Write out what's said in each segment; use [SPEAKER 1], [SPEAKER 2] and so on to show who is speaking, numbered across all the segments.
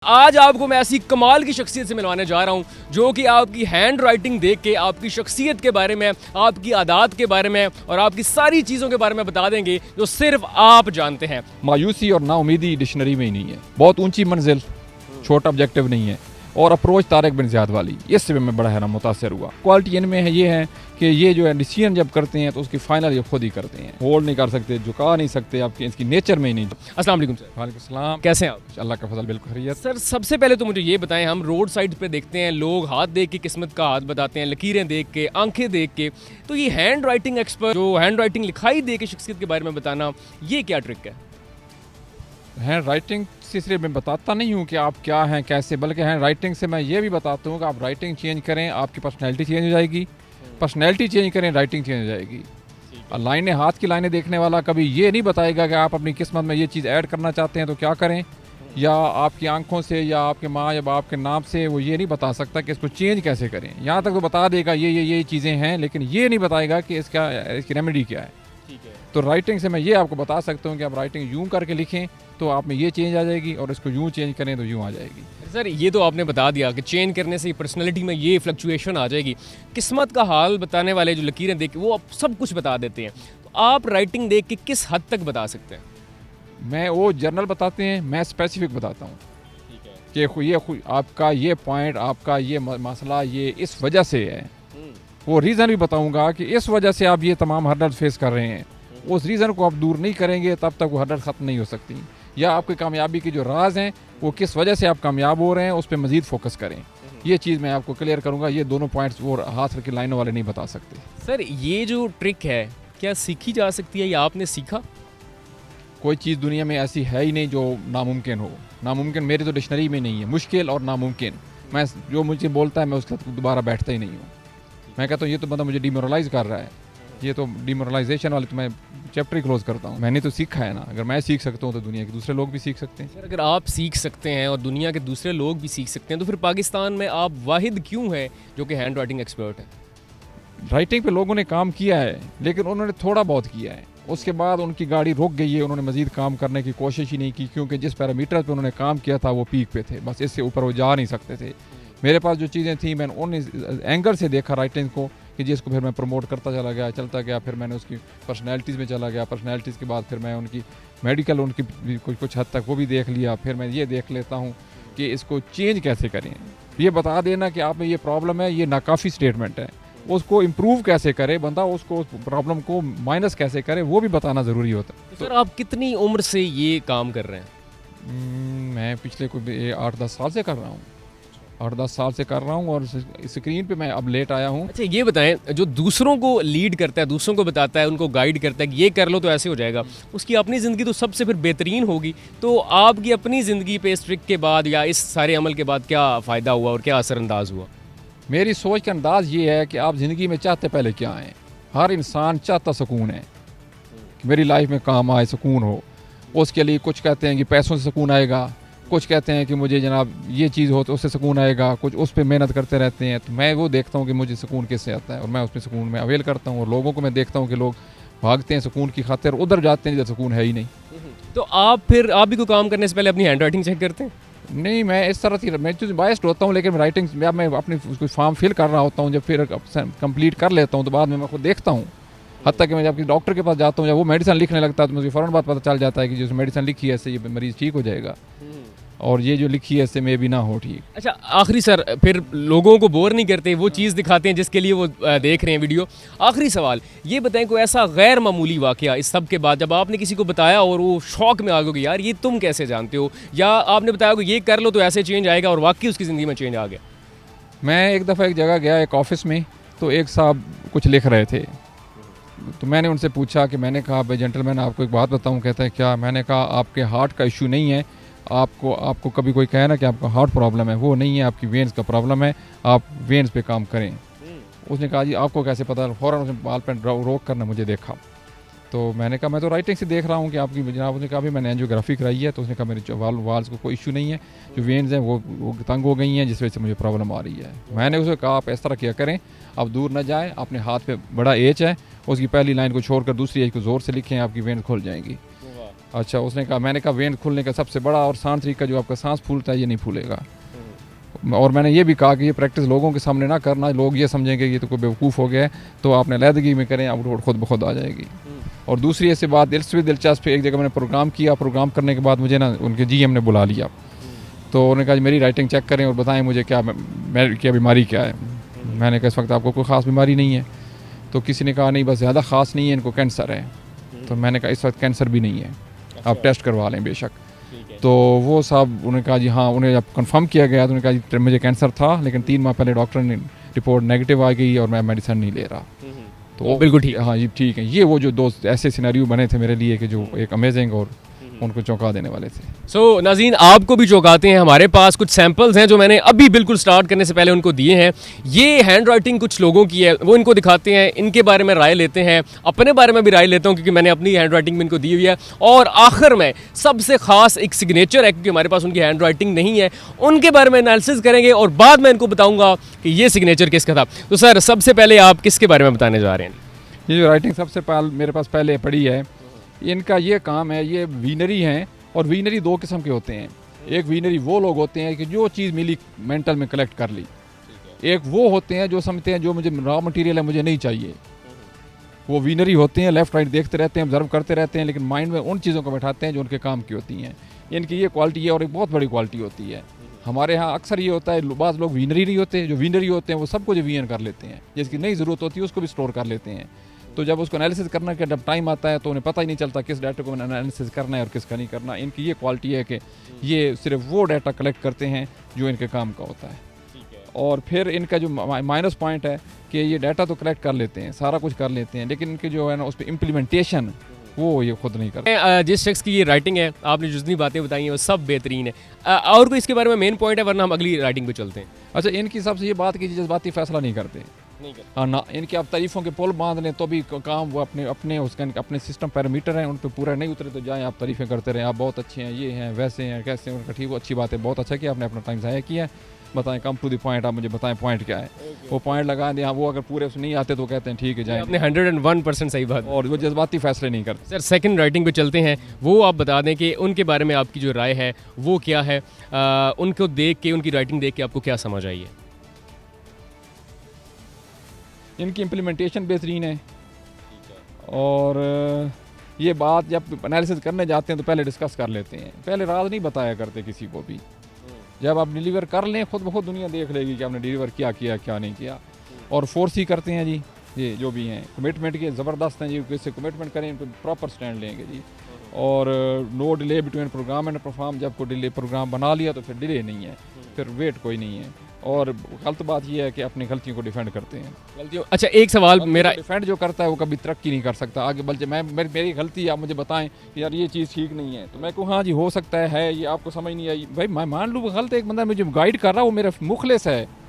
[SPEAKER 1] आज आपको मैं ऐसी कमाल की शख्सियत से मिलवाने जा रहा हूं जो कि आपकी हैंड राइटिंग देख के आपकी शख्सियत के बारे में, आपकी आदत के बारे में और आपकी सारी चीज़ों के बारे में बता देंगे जो सिर्फ आप जानते हैं।
[SPEAKER 2] मायूसी और नाउमीदी डिक्शनरी में ही नहीं है। बहुत ऊंची मंजिल, छोटा ऑब्जेक्टिव नहीं है और अप्रोच तारिक बिन ज़ियाद वाली, इससे भी मैं बड़ा हैरान मुतासर हुआ। क्वालिटी इनमें है ये है कि ये जो है डिसीजन जब करते हैं तो उसकी फाइनल ये खुद ही करते हैं, होल्ड नहीं कर सकते, झुका नहीं सकते, आपकी इसकी नेचर में ही नहीं।
[SPEAKER 1] अस्सलाम वालेकुम सर।
[SPEAKER 2] वालेकुम सलाम।
[SPEAKER 1] कैसे हैं आप?
[SPEAKER 2] अल्लाह का फजल, बिल्कुल खैरियत।
[SPEAKER 1] सर सबसे पहले तो मुझे ये बताएं, हम रोड साइड पे देखते हैं लोग हाथ देख के किस्मत का हाथ बताते हैं, लकीरें देख के, आंखें देख के, तो ये हैंड राइटिंग एक्सपर्ट जो हैंड राइटिंग लिखाई दे के शख्सियत के बारे में बताना, ये क्या ट्रिक है?
[SPEAKER 2] हैंड राइटिंग से सिर्फ मैं बताता नहीं हूँ कि आप क्या हैं कैसे, बल्कि हैंड राइटिंग से मैं ये भी बताता हूँ कि आप राइटिंग चेंज करें, आपकी पर्सनैलिटी चेंज हो जाएगी, पर्सनैलिटी चेंज करें, राइटिंग चेंज हो जाएगी। और लाइनें, हाथ की लाइनें देखने वाला कभी ये नहीं बताएगा कि आप अपनी किस्मत में ये चीज़ ऐड करना चाहते हैं तो क्या करें, या आपकी आंखों से या आपके माँ या बाप के नाम से वो ये नहीं बता सकता कि इसको चेंज कैसे करें। यहाँ तक तो बता देगा ये चीज़ें हैं, लेकिन ये नहीं बताएगा कि इसकी रेमेडी क्या है। तो राइटिंग से मैं ये आपको बता सकता हूँ कि आप राइटिंग यूँ करके लिखें तो आप में ये चेंज आ जाएगी, और इसको यूँ चेंज करें तो यूँ आ जाएगी।
[SPEAKER 1] सर ये तो आपने बता दिया कि चेंज करने से पर्सनैलिटी में ये फ्लक्चुएशन आ जाएगी। किस्मत का हाल बताने वाले जो लकीरें देख के वो आप सब कुछ बता देते हैं, तो आप राइटिंग देख के किस हद तक बता सकते हैं?
[SPEAKER 2] मैं वो जनरल बताते हैं, मैं स्पेसिफिक बताता हूँ कि ये आपका ये पॉइंट, आपका ये मसला ये इस वजह से है। वो रीज़न भी बताऊँगा कि इस वजह से आप ये तमाम हर्डल फेस कर रहे हैं। उस रीज़न को आप दूर नहीं करेंगे तब तक वो हर्डल ख़त्म नहीं हो सकती। या आपकी कामयाबी के जो राज हैं वो किस वजह से आप कामयाब हो रहे हैं उस पर मज़ीद फोकस करें। ये चीज़ मैं आपको क्लियर करूँगा। ये दोनों पॉइंट्स वो हाथ रख के लाइनों वाले नहीं बता सकते।
[SPEAKER 1] सर ये जो ट्रिक है क्या सीखी जा सकती है या आपने सीखा?
[SPEAKER 2] कोई चीज़ दुनिया में ऐसी है ही नहीं जो नामुमकिन हो। नामुमकिन मेरी तो डिक्शनरी में नहीं है, मुश्किल और नामुमकिन। मैं जो मुझे बोलता है मैं उसके साथ दोबारा बैठता ही नहीं हूँ। मैं कहता हूँ ये तो बंदा मुझे डिमोरलाइज कर रहा है, ये तो डिमोरलाइजेशन वाले, तो मैं चैप्टर ही क्लोज करता हूँ। मैंने तो सीखा है ना, अगर मैं सीख सकता हूँ तो दुनिया के दूसरे लोग भी सीख सकते हैं।
[SPEAKER 1] सर अगर आप सीख सकते हैं और दुनिया के दूसरे लोग भी सीख सकते हैं तो फिर पाकिस्तान में आप वाहिद क्यों है जो कि हैंड राइटिंग एक्सपर्ट है?
[SPEAKER 2] राइटिंग पे लोगों ने काम किया है, लेकिन उन्होंने थोड़ा बहुत किया है, उसके बाद उनकी गाड़ी रुक गई है। उन्होंने मज़ीद काम करने की कोशिश ही नहीं की, क्योंकि जिस पैरामीटर पे उन्होंने काम किया था वो पीक पे थे, बस इससे ऊपर वो जा नहीं सकते थे। मेरे पास जो चीज़ें थी मैंने उन एंगल से देखा राइटिंग को कि जिसको फिर मैं प्रमोट करता चला गया, चलता गया। फिर मैंने उसकी पर्सनैलिटीज़ में चला गया, पर्सनैलिटीज़ के बाद फिर मैं उनकी मेडिकल उनकी कुछ हद तक वो भी देख लिया। फिर मैं ये देख लेता हूँ कि इसको चेंज कैसे करें। ये बता देना कि आप में ये प्रॉब्लम है, ये नाकाफ़ी स्टेटमेंट है, उसको इम्प्रूव कैसे करे बंदा, उसको उस प्रॉब्लम को माइनस कैसे करे, वो भी बताना ज़रूरी होता है।
[SPEAKER 1] तो सर आप कितनी उम्र से ये काम कर रहे हैं?
[SPEAKER 2] मैं पिछले कोई 8-10 साल से कर रहा हूँ। 8-10 साल से कर रहा हूँ और स्क्रीन पे मैं अब लेट आया हूँ।
[SPEAKER 1] अच्छा ये बताएं, जो दूसरों को लीड करता है, दूसरों को बताता है, उनको गाइड करता है कि ये कर लो तो ऐसे हो जाएगा, उसकी अपनी ज़िंदगी तो सबसे फिर बेहतरीन होगी। तो आपकी अपनी ज़िंदगी पे इस ट्रिक के बाद या इस सारे अमल के बाद क्या फ़ायदा हुआ और क्या असरअंदाज हुआ?
[SPEAKER 2] मेरी सोच का अंदाज़ ये है कि आप ज़िंदगी में चाहते पहले क्या हैं। हर इंसान चाहता सुकून है कि मेरी लाइफ में काम आए, सुकून हो। उसके लिए कुछ कहते हैं कि पैसों से सुकून आएगा, कुछ कहते हैं कि मुझे जनाब ये चीज़ हो तो उससे सुकून आएगा, कुछ उस पर मेहनत करते रहते हैं। तो मैं वो देखता हूँ कि मुझे सुकून किससे आता है और मैं उस पर सुकून में अवेल करता हूँ। और लोगों को मैं देखता हूँ कि लोग भागते हैं सुकून की खातिर, उधर जाते हैं जिधर सुकून है ही नहीं।
[SPEAKER 1] तो आप भी कोई काम करने से पहले अपनी हैंड राइटिंग चेक करते हैं?
[SPEAKER 2] नहीं, मैं इस तरह की मैं तो बायस्ड होता हूँ, लेकिन राइटिंग मैं अपनी कोई फॉर्म फिल कर रहा होता हूँ, जब फिर कंप्लीट कर लेता हूँ तो बाद में मैं खुद देखता हूँ। हत्ता कि मैं जब डॉक्टर के पास जाता हूँ, जब वो मेडिसिन लिखने लगता है तो मुझे फ़ौरन बात पता चल जाता है कि जो मेडिसिन लिखी है इससे ये मरीज़ ठीक हो जाएगा, और ये जो लिखी है इससे में भी ना हो ठीक।
[SPEAKER 1] अच्छा आखिरी सर, फिर लोगों को बोर नहीं करते, वो चीज़ दिखाते हैं जिसके लिए वो देख रहे हैं वीडियो। आखिरी सवाल ये बताएं, कोई ऐसा गैर मामूली वाक़या इस सब के बाद जब आपने किसी को बताया और वो शौक में आ गया कि यार ये तुम कैसे जानते हो, या आपने बताया कि ये कर लो तो ऐसे चेंज आएगा और वाकई उसकी ज़िंदगी में चेंज आ गया?
[SPEAKER 2] मैं एक दफ़ा एक जगह गया, एक ऑफिस में, तो एक साहब कुछ लिख रहे थे, तो मैंने उनसे पूछा कि मैंने कहा भाई जेंटलमैन आपको एक बात बताऊँ। कहते हैं क्या? मैंने कहा आपके हार्ट का इशू नहीं है, आपको कभी कोई कहे ना कि आपका हार्ट प्रॉब्लम है, वो नहीं है, आपकी वेन्स का प्रॉब्लम है, आप वेन्स पे काम करें। उसने कहा जी आपको कैसे पता? फ़ौरन उसने बाल पे रोक करना मुझे देखा। तो मैंने कहा मैं तो राइटिंग से देख रहा हूँ कि आपकी जनाब। उसने कहा भी मैंने एंजियोग्राफी कराई है। तो उसने कहा मेरे वाल्स को कोई इशू नहीं है, जो वेन्स हैं वो तंग हो गई हैं जिस वजह से मुझे प्रॉब्लम आ रही है। मैंने उसे कहा आप इस तरह किया करें, आप दूर न जाएँ, अपने हाथ पे बड़ा एच है, उसकी पहली लाइन को छोड़कर दूसरी एच को ज़ोर से लिखें, आपकी वेन्स खुल जाएंगी। अच्छा, उसने कहा, मैंने कहा वेन खुलने का सबसे बड़ा और आसान तरीका जो आपका सांस फूलता है ये नहीं फूलेगा। और मैंने ये भी कहा कि ये प्रैक्टिस लोगों के सामने ना करना, लोग ये समझेंगे कि ये तो कोई बेवकूफ़ हो गया है, तो आपने अलहदगी में करें, आप खुद ब खुद आ जाएगी। और दूसरी ऐसी बात दिलचस्प, एक जगह मैंने प्रोग्राम किया, प्रोग्राम करने के बाद मुझे ना उनके GM ने बुला लिया, तो उन्होंने कहा मेरी राइटिंग चेक करें और बताएं मुझे क्या बीमारी क्या है। मैंने कहा इस वक्त आपको कोई ख़ास बीमारी नहीं है। तो किसी ने कहा नहीं बस ज़्यादा ख़ास नहीं है, इनको कैंसर है। तो मैंने कहा इस वक्त कैंसर भी नहीं है, आप टेस्ट करवा लें बेशक। तो वो साहब उन्होंने कहा जी हाँ, उन्हें जब कंफर्म किया गया तो उन्होंने कहा जी मुझे कैंसर था, लेकिन 3 माह पहले डॉक्टर ने रिपोर्ट नेगेटिव आ गई और मैं मेडिसिन नहीं ले रहा। तो
[SPEAKER 1] बिल्कुल ठीक।
[SPEAKER 2] हाँ जी ठीक है। ये वो जो 2 ऐसे सिनेरियो बने थे मेरे लिए कि जो एक अमेजिंग और उनको चौंका देने वाले थे।
[SPEAKER 1] सो नाज़रीन, आपको भी चौंकाते हैं। हमारे पास कुछ सैंपल्स हैं जो मैंने अभी बिल्कुल स्टार्ट करने से पहले उनको दिए हैं। ये हैंड राइटिंग कुछ लोगों की है, वो इनको दिखाते हैं, इनके बारे में राय लेते हैं, अपने बारे में भी राय लेता हूँ क्योंकि मैंने अपनी हैंड राइटिंग में इनको दी हुई है। और आखिर में सबसे ख़ास एक सिग्नेचर है, क्योंकि हमारे पास उनकी हैंड राइटिंग नहीं है, उनके बारे में एनालिसिस करेंगे और बाद में इनको बताऊँगा कि ये सिग्नेचर किसका था। तो सर, सबसे पहले आप किसके बारे में बताने जा रहे हैं?
[SPEAKER 2] ये जो राइटिंग सबसे पहले मेरे पास पहले पड़ी है, इनका ये काम है, ये वीनरी हैं। और वीनरी 2 किस्म के होते हैं। एक वीनरी वो लोग होते हैं कि जो चीज़ मिली मेंटल में कलेक्ट कर ली। एक वो होते हैं जो समझते हैं जो मुझे रॉ मटेरियल है मुझे नहीं चाहिए। वो वीनरी होते हैं, लेफ्ट राइट देखते रहते हैं, ऑब्जर्व करते रहते हैं, लेकिन माइंड में उन चीज़ों को बैठाते हैं जो उनके काम की होती हैं। इनकी ये क्वालिटी है और एक बहुत बड़ी क्वालिटी होती है। हमारे यहाँ अक्सर ये होता है, बाज़ लोग वीनरी नहीं होते, जो वीनरी होते हैं वो सब कुछ वीएन कर लेते हैं, जिसकी नई ज़रूरत होती है उसको भी स्टोर कर लेते हैं। तो जब उसको एनालिसिस करने का जब टाइम आता है तो उन्हें पता ही नहीं चलता किस डाटा को एनालिसिस करना है और किसका नहीं करना। इनकी ये क्वालिटी है कि ये सिर्फ वो डाटा कलेक्ट करते हैं जो इनके काम का होता है। और फिर इनका जो माइनस पॉइंट है कि ये डाटा तो कलेक्ट कर लेते हैं, सारा कुछ कर लेते हैं, लेकिन इनके जो है ना उस पर इम्प्लीमेंटेशन वो ये खुद नहीं करते।
[SPEAKER 1] जिस शख्स की ये राइटिंग है, आपने जितनी बातें बताई हैं वो सब बेहतरीन है। और कोई इसके बारे में मेन पॉइंट है, वरना हम अगली राइटिंग पे चलते हैं।
[SPEAKER 2] अच्छा, इनकी सबसे ये बात की जज्बाती फैसला नहीं करते। हाँ ना, इनके आप तारीफ़ों के पुल बांध लें तो भी काम वो अपने सिस्टम पैरामीटर हैं, उन पर पूरा नहीं उतरे तो जाएं आप तारीफ़ें करते रहें, आप बहुत अच्छे हैं, ये हैं, वैसे हैं, कैसे हैं। उनका ठीक, वो अच्छी बात है, बहुत अच्छा कि आपने अपना टाइम ज़ाया किया है। बताएं, कम टू द पॉइंट, आप मुझे बताएं पॉइंट क्या है। वो पॉइंट लगा दें, हाँ वो अगर पूरे नहीं आते तो कहते हैं ठीक है जाएं।
[SPEAKER 1] आपने 101% सही बात।
[SPEAKER 2] और वो जज्बाती फैसले नहीं करते।
[SPEAKER 1] सर, सेकंड राइटिंग पे चलते हैं। वो आप बता दें कि उनके बारे में आपकी जो राय है वो क्या है, उनको देख के, उनकी राइटिंग देख के आपको क्या समझ आई है?
[SPEAKER 2] इनकी इम्प्लीमेंटेशन बेहतरीन है। और ये बात जब एनालिसिस करने जाते हैं तो पहले डिस्कस कर लेते हैं, पहले राज नहीं बताया करते किसी को भी। जब आप डिलीवर कर लें खुद ब खुद दुनिया देख लेगी कि आपने डिलीवर क्या किया क्या नहीं किया। और फोर्स ही करते हैं जी, ये जो भी हैं कमिटमेंट के ज़बरदस्त हैं जी, किससे कमिटमेंट करें उनको प्रॉपर स्टैंड लेंगे जी। और no delay between program and perform, जब को डिले प्रोग्राम बना लिया तो फिर डिले नहीं है, फिर वेट कोई नहीं है। और गलत बात यह है कि अपनी गलतियों को डिफेंड करते हैं।
[SPEAKER 1] गलतियों, अच्छा एक सवाल मेरा,
[SPEAKER 2] डिफेंड जो करता है वो कभी तरक्की नहीं कर सकता आगे, बल्कि मेरी गलती है, आप मुझे बताएं कि यार ये चीज़ ठीक नहीं है, तो मैं कहूँ हाँ जी हो सकता है ये आपको समझ नहीं आई। भाई मैं मान लूँ गलत, एक बंदा मुझे गाइड कर रहा है वो मेरा मुखलिस है।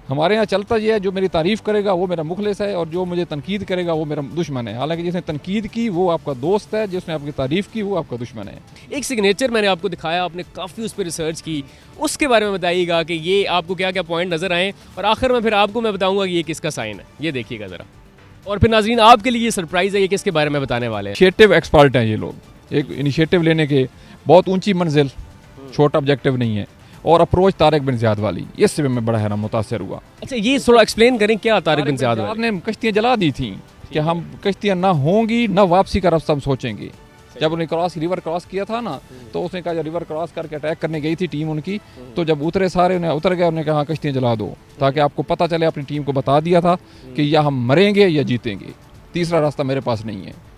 [SPEAKER 2] हमारे यहाँ चलता ये है, जो मेरी तारीफ़ करेगा वो मेरा मुखलिस है और जो मुझे तनकीद करेगा वो मेरा दुश्मन है। हालांकि जिसने तनकीद की वो आपका दोस्त है, जिसने आपकी तारीफ़ की वो आपका दुश्मन है।
[SPEAKER 1] एक सिग्नेचर मैंने आपको दिखाया, आपने काफ़ी उस पर रिसर्च की, उसके बारे में बताइएगा कि ये आपको क्या क्या पॉइंट नज़र आए, और आखिर में फिर आपको मैं बताऊँगा कि ये किसका साइन है, ये देखिएगा ज़रा। और फिर नाज़रीन आपके लिए ये सरप्राइज़ है, ये किसके बारे में बताने वाले हैं।
[SPEAKER 2] इनिशिएटिव एक्सपर्ट हैं ये लोग, एक इनिशिएटिव लेने के, बहुत ऊँची मंजिल, छोटा ऑब्जेक्टिव नहीं है। और अप्रोच तारिक बिन ज़ियाद वाली, इससे मैं बड़ा हैरान मुतासर हुआ।
[SPEAKER 1] अच्छा, ये थोड़ा एक्सप्लेन करें क्या तारिक बिन ज़ियाद
[SPEAKER 2] ने कश्तियाँ जला दी थी कि हम कश्तियाँ ना होंगी ना वापसी का रास्ता हम सोचेंगे। जब उन्हें रिवर क्रॉस किया था ना, तो उसने कहा जब रिवर क्रॉस करके अटैक करने गई थी टीम उनकी, तो जब उतरे सारे उन्हें उतर गए, उन्होंने कहा कश्तियाँ जला दो, ताकि आपको पता चले, अपनी टीम को बता दिया था कि या हम मरेंगे या जीतेंगे, तीसरा रास्ता मेरे पास नहीं है।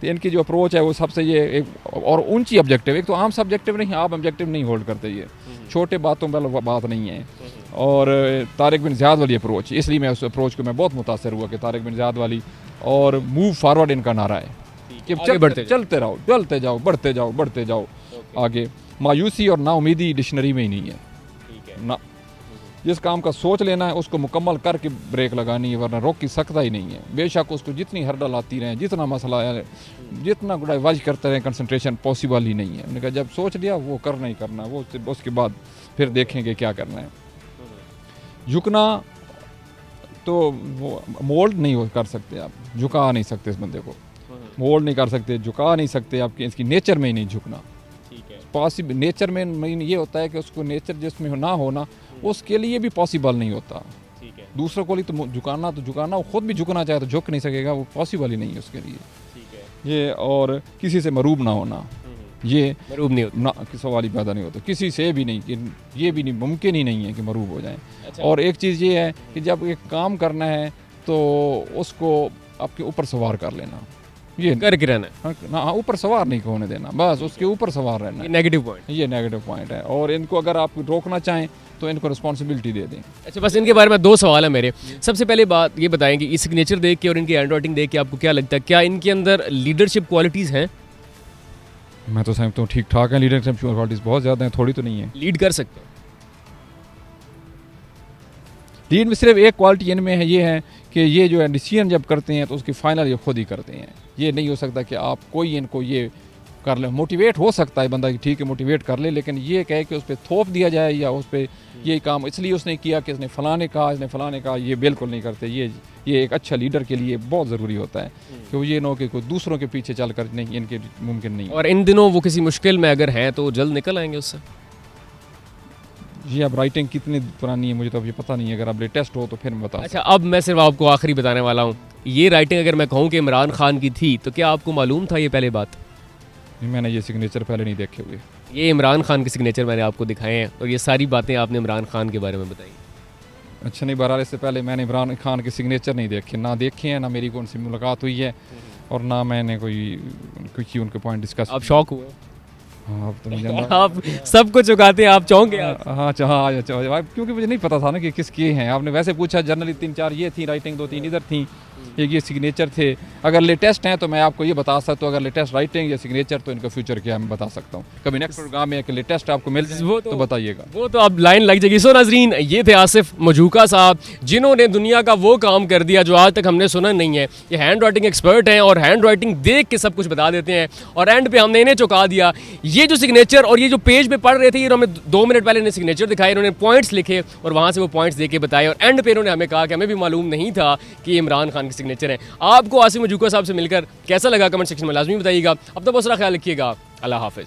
[SPEAKER 2] तो इनकी जो अप्रोच है वो सबसे ये एक और ऊंची ऑब्जेक्टिव, एक तो आम सब्जेक्टिव नहीं, आप ऑब्जेक्टिव नहीं होल्ड करते, ये छोटे बातों पर बात नहीं है। और तारिक बिन ज़ियाद वाली अप्रोच, इसलिए मैं उस अप्रोच को मैं बहुत मुतासर हुआ कि तारिक बिन ज़ियाद वाली, और मूव फॉरवर्ड इनका नारा है कि चलते रहो, चलते जाओ, बढ़ते जाओ आगे। मायूसी और नाउमीदी डिक्शनरी में ही नहीं है ना। जिस काम का सोच लेना है उसको मुकम्मल करके ब्रेक लगानी है, वरना रोक की सकता ही नहीं है। बेशक उसको जितनी हर्डल आती रहें, जितना मसला है, जितना वाज करते रहें, कंसंट्रेशन पॉसिबल ही नहीं है। उन्होंने कहा जब सोच लिया वो करना ही करना, वो उसके बाद फिर देखेंगे क्या करना है। झुकना तो वो मोल्ड नहीं कर सकते, आप झुका नहीं सकते इस बंदे को। मोल्ड नहीं कर सकते, झुका नहीं सकते, आपके इसकी नेचर में ही नहीं झुकना।
[SPEAKER 1] ठीक है।
[SPEAKER 2] पॉसिबल नेचर में ये होता है कि उसको नेचर जिसमें ना होना उसके लिए भी पॉसिबल नहीं होता।
[SPEAKER 1] ठीक है।
[SPEAKER 2] दूसरों को लिए तो झुकाना, वो खुद भी झुकना चाहे तो झुक नहीं सकेगा, वो पॉसिबल ही नहीं है उसके लिए।
[SPEAKER 1] ठीक है।
[SPEAKER 2] ये और किसी से मरूब ना होना, ये
[SPEAKER 1] मरूब नहीं होता।
[SPEAKER 2] ना सवाल ही पैदा नहीं होता किसी से भी नहीं, कि ये भी नहीं, मुमकिन ही नहीं है कि मरूब हो जाए।
[SPEAKER 1] अच्छा।
[SPEAKER 2] और एक चीज़ ये है कि जब एक काम करना है तो उसको आपके ऊपर सवार कर लेना, ये
[SPEAKER 1] करके रहना है।
[SPEAKER 2] हाँ, ऊपर सवार नहीं होने देना, बस उसके ऊपर सवार रहना
[SPEAKER 1] ये
[SPEAKER 2] है।
[SPEAKER 1] Negative point.
[SPEAKER 2] ये नेगेटिव पॉइंट है, और इनको अगर आप रोकना चाहें तो इनको रिस्पॉन्सिबिलिटी दे दें।
[SPEAKER 1] अच्छा, बस इनके बारे में 2 सवाल है मेरे। सबसे पहले बात ये बताएं कि इस सिग्नेचर देख के और इनकी हैंड राइटिंग देख के आपको क्या लगता है, क्या इनके अंदर लीडरशिप क्वालिटीज़ हैं?
[SPEAKER 2] मैं तो समझता हूँ ठीक ठाक है, लीडरशिप क्वालिटीज़ बहुत ज़्यादा हैं, थोड़ी तो नहीं है।
[SPEAKER 1] लीड कर सकते हैं?
[SPEAKER 2] लीड में सिर्फ एक क्वालिटी इनमें है, ये है कि ये जो है डिसीजन जब करते हैं तो उसकी फाइनल ये खुद ही करते हैं। ये नहीं हो सकता कि आप कोई इनको ये कर ले। मोटिवेट हो सकता है बंदा कि ठीक है मोटिवेट कर ले, लेकिन ये कहे कि उस पर थोप दिया जाए या उस पर ये काम इसलिए उसने किया कि इसने फलाने कहा, इसने फलाने कहा, ये बिल्कुल नहीं करते। ये एक अच्छा लीडर के लिए बहुत ज़रूरी होता है कि वो ये ना हो कि कोई दूसरों के पीछे चल कर, नहीं, इनके मुमकिन नहीं।
[SPEAKER 1] और इन दिनों वो किसी मुश्किल में अगर हैं तो जल्द निकल आएंगे उससे?
[SPEAKER 2] जी, अब राइटिंग कितनी पुरानी है मुझे तो अब ये पता नहीं है, अगर आप लेटेस्ट हो तो फिर मैं बता।
[SPEAKER 1] अच्छा, अब मैं सिर्फ आपको आखिरी बताने वाला हूँ। ये राइटिंग अगर मैं कहूँ कि इमरान खान की थी तो क्या आपको मालूम था ये पहले बात?
[SPEAKER 2] मैंने ये सिग्नेचर पहले नहीं देखे हुए।
[SPEAKER 1] ये इमरान खान के सिग्नेचर मैंने आपको दिखाए हैं और ये सारी बातें आपने इमरान खान के बारे में बताई।
[SPEAKER 2] अच्छा, नहीं, बहरहाल इससे पहले मैंने इमरान खान के सिग्नेचर नहीं देखे, ना देखे हैं, ना मेरी कोई उनसे मुलाकात हुई है, और ना मैंने कोई उनके पॉइंट डिस्कस।
[SPEAKER 1] आप शौक हुए?
[SPEAKER 2] हाँ, अब तो मुझे
[SPEAKER 1] आप सब कुछ चुकाते हैं, आप चौंके।
[SPEAKER 2] हाँ, क्योंकि मुझे नहीं पता था ना कि किसके हैं। आपने वैसे पूछा, जनरली 3-4 ये थी राइटिंग, 2-3 इधर थी, एक ये सिग्नेचर थे। अगर लेटेस्ट हैं तो मैं आपको ये बता सकता हूँ, अगर लेटेस्ट राइटिंग या सिग्नेचर तो इनका फ्यूचर क्या है मैं बता सकता हूँ। कभी नेक्स्ट प्रोग्राम में कि लेटेस्ट आपको मिल जाए तो बताइएगा।
[SPEAKER 1] वो तो अब लाइन लग जाएगी। सो नाजरीन, ये थे आसिफ मजूका साहब, जिन्होंने दुनिया का वो काम कर दिया जो आज तक हमने सुना नहीं है। ये हैंड राइटिंग एक्सपर्ट हैं और हैंड राइटिंग देख के सब कुछ बता देते हैं, और एंड पे हमने इन्हें चुका दिया। ये जो सिग्नेचर और ये जो पेज पे पढ़ रहे थे, ये हमें 2 मिनट पहले इन्हें सिग्नेचर दिखाए, इन्होंने पॉइंट्स लिखे और वहाँ से वो पॉइंट्स दे के बताए, और एंड पे इन्होंने हमें कहा कि हमें भी मालूम नहीं था कि ये इमरान खान के सिग्नेचर है। आपको आसिफ मजूका साहब से मिलकर कैसा लगा कमेंट सेक्शन में लाजमी बताइएगा। अब तो बहुत सारा ख्याल रखिएगा। अल्लाह हाफिज़।